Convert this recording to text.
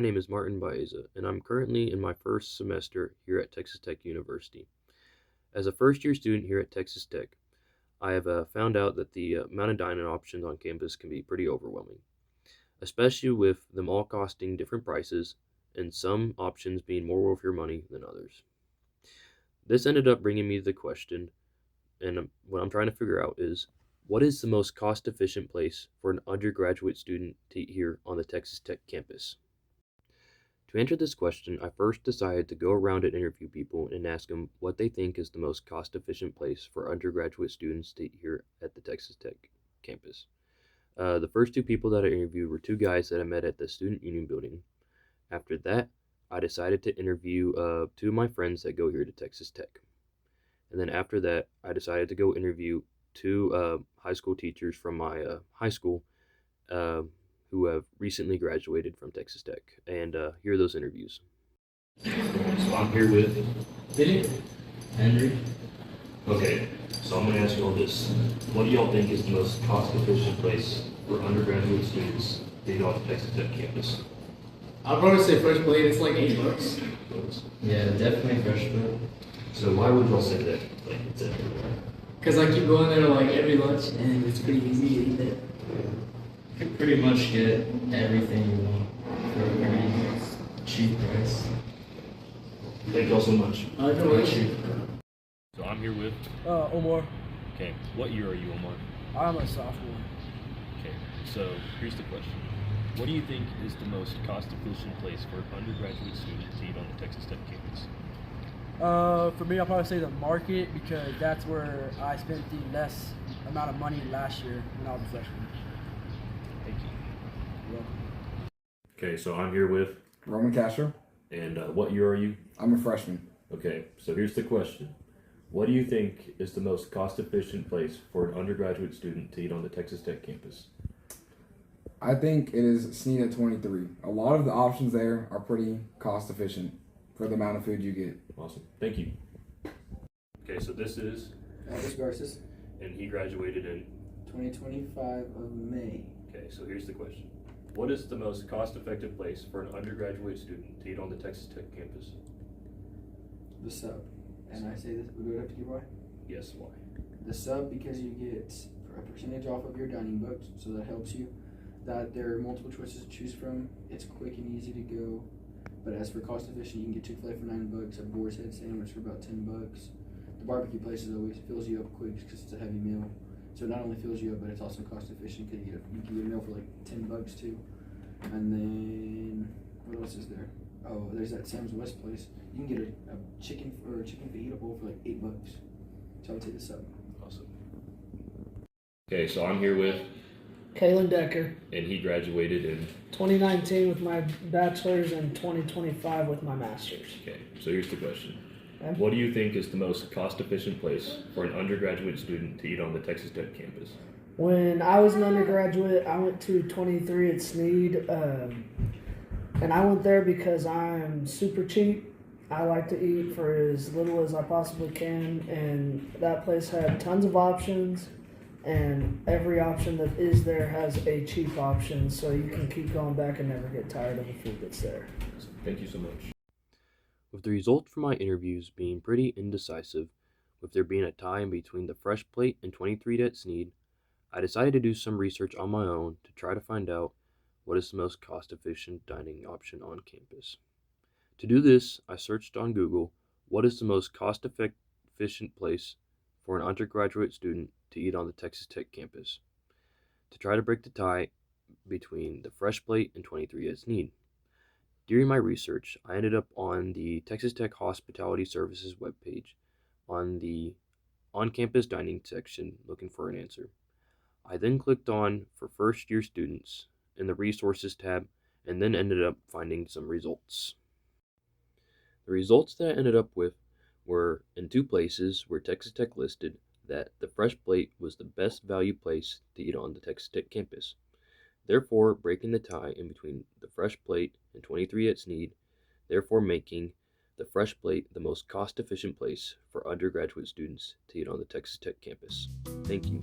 name is Martin Baeza, and I'm currently in my first semester here at Texas Tech University. As a first year student here at Texas Tech, I have found out that the amount of dining options on campus can be pretty overwhelming, especially with them all costing different prices and some options being more worth your money than others. This ended up bringing me to the question, and what I'm trying to figure out is what is the most cost efficient place for an undergraduate student to eat here on the Texas Tech campus? To answer this question, I first decided to go around and interview people and ask them what they think is the most cost efficient place for undergraduate students to eat here at the Texas Tech campus. The first two people that I interviewed were two guys that I met at the Student Union building. After that, I decided to interview two of my friends that go here to Texas Tech. And then after that, I decided to go interview two high school teachers from my high school uh, who have recently graduated from Texas Tech. And here are those interviews. So I'm here with Billy, Henry. Okay, so I'm going to ask you all this. What do y'all think is the most cost-efficient place for undergraduate students to eat on the Texas Tech campus? I'll probably say fresh plate. It's like $8. Yeah, definitely fresh food. So why would y'all say that? Like it's everywhere. Cause I keep going there like every lunch, and it's pretty easy to eat there. You can pretty much get everything you want for a pretty cheap price. Thank y'all so much. Very cheap. So I'm here with. Omar. Okay, what year are you, Omar? I'm a sophomore. Okay, so here's the question. What do you think is the most cost-efficient place for an undergraduate student to eat on the Texas Tech campus? For me, I'll probably say the market because that's where I spent the less amount of money last year when I was a freshman. Thank you. You're welcome. Okay, so I'm here with. Roman Castro. And what year are you? I'm a freshman. Okay, so here's the question. What do you think is the most cost-efficient place for an undergraduate student to eat on the Texas Tech campus? I think it is Sneed at 23. A lot of the options there are pretty cost efficient for the amount of food you get. Awesome. Thank you. Okay, so this is, Alex Garces, and he graduated in. 2025 of May. Okay, so here's the question. What is the most cost-effective place for an undergraduate student to eat on the Texas Tech campus? The sub. And I say this, we go up to you, why? Yes, why? The sub because you get a percentage off of your dining books, so that helps you. That there are multiple choices to choose from. It's quick and easy to go. But as for cost efficient, you can get Chick-fil-A for $9, a boar's head sandwich for about $10. The barbecue places always fills you up quick because it's a heavy meal. So it not only fills you up, but it's also cost efficient because you can get a meal for like $10 too. And then what else is there? Oh, there's that Sam's West place. You can get a chicken fajita bowl for like $8. So I would take the sub. Awesome. Okay, so I'm here with, Kaylin Decker, and he graduated in. 2019 with my bachelor's and 2025 with my master's. Okay, so here's the question. Okay. What do you think is the most cost-efficient place for an undergraduate student to eat on the Texas Tech campus? When I was an undergraduate, I went to 23 at Sneed, and I went there because I'm super cheap. I like to eat for as little as I possibly can, and that place had tons of options. And every option that is there has a cheap option, so you can keep going back and never get tired of the food that's there. Thank you so much. With the results from my interviews being pretty indecisive, with there being a tie in between the Fresh Plate and 23 at Sneed, I decided to do some research on my own to try to find out what is the most cost-efficient dining option on campus. To do this, I searched on Google, what is the most cost-efficient place for an undergraduate student to eat on the Texas Tech campus, to try to break the tie between the Fresh Plate and 23 at Sneed. During my research, I ended up on the Texas Tech Hospitality Services webpage on the on-campus dining section looking for an answer. I then clicked on for first-year students in the Resources tab and then ended up finding some results. The results that I ended up with were in two places where Texas Tech listed that the Fresh Plate was the best value place to eat on the Texas Tech campus, therefore breaking the tie in between the Fresh Plate and 23 at Sneed, therefore making the Fresh Plate the most cost-efficient place for undergraduate students to eat on the Texas Tech campus. Thank you.